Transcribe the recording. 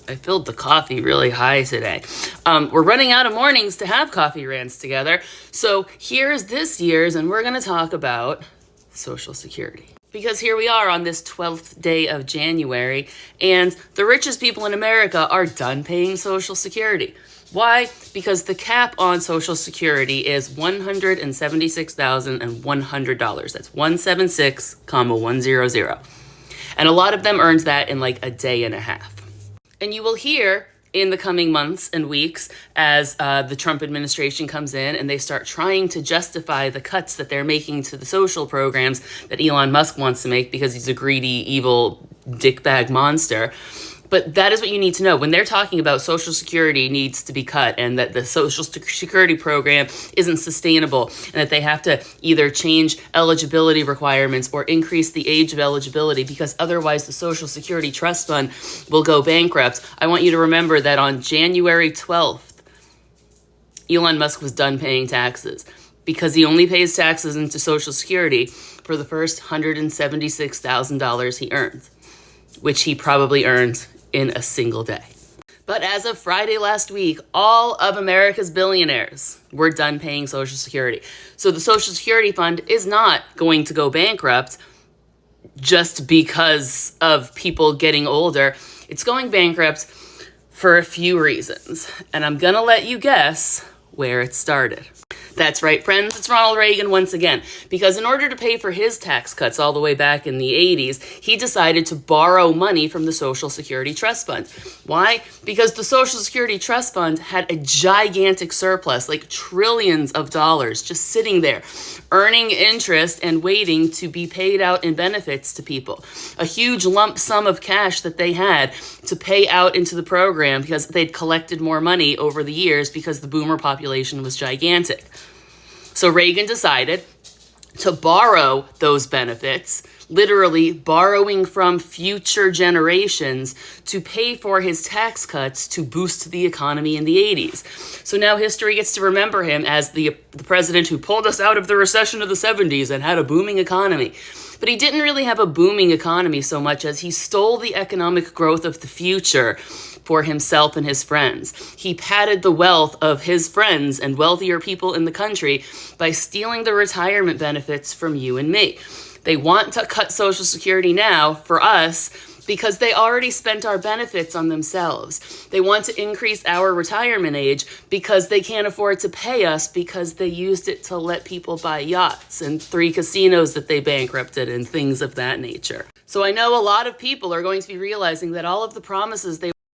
I filled the coffee really high today. We're running out of mornings to have coffee rants together. So here's this year's, and we're going to talk about Social Security. Because here we are on this 12th day of January, and the richest people in America are done paying Social Security. Why? Because the cap on Social Security is $176,100. That's 176,100. And a lot of them earned that in like a day and a half. And you will hear in the coming months and weeks as the Trump administration comes in and they start trying to justify the cuts that they're making to the social programs that Elon Musk wants to make because he's a greedy, evil, dickbag monster. But that is what you need to know. When they're talking about Social Security needs to be cut and that the Social Security program isn't sustainable and that they have to either change eligibility requirements or increase the age of eligibility because otherwise the Social Security Trust Fund will go bankrupt, I want you to remember that on January 12th, Elon Musk was done paying taxes because he only pays taxes into Social Security for the first $176,000 he earns, which he probably earned in a single day. But as of Friday last week, all of America's billionaires were done paying Social Security. So the Social Security Fund is not going to go bankrupt just because of people getting older. It's going bankrupt for a few reasons. And I'm gonna let you guess where it started. That's right, friends, it's Ronald Reagan once again, because in order to pay for his tax cuts all the way back in the 80s, he decided to borrow money from the Social Security Trust Fund. Why? Because the Social Security Trust Fund had a gigantic surplus, like trillions of dollars, just sitting there, earning interest and waiting to be paid out in benefits to people. A huge lump sum of cash that they had to pay out into the program because they'd collected more money over the years because the boomer population was gigantic. So Reagan decided to borrow those benefits, literally borrowing from future generations to pay for his tax cuts to boost the economy in the 80s. So now history gets to remember him as the president who pulled us out of the recession of the 70s and had a booming economy. But he didn't really have a booming economy so much as he stole the economic growth of the future for himself and his friends. He padded the wealth of his friends and wealthier people in the country by stealing the retirement benefits from you and me. They want to cut Social Security now for us because they already spent our benefits on themselves. They want to increase our retirement age because they can't afford to pay us because they used it to let people buy yachts and 3 casinos that they bankrupted and things of that nature. So I know a lot of people are going to be realizing that all of the promises they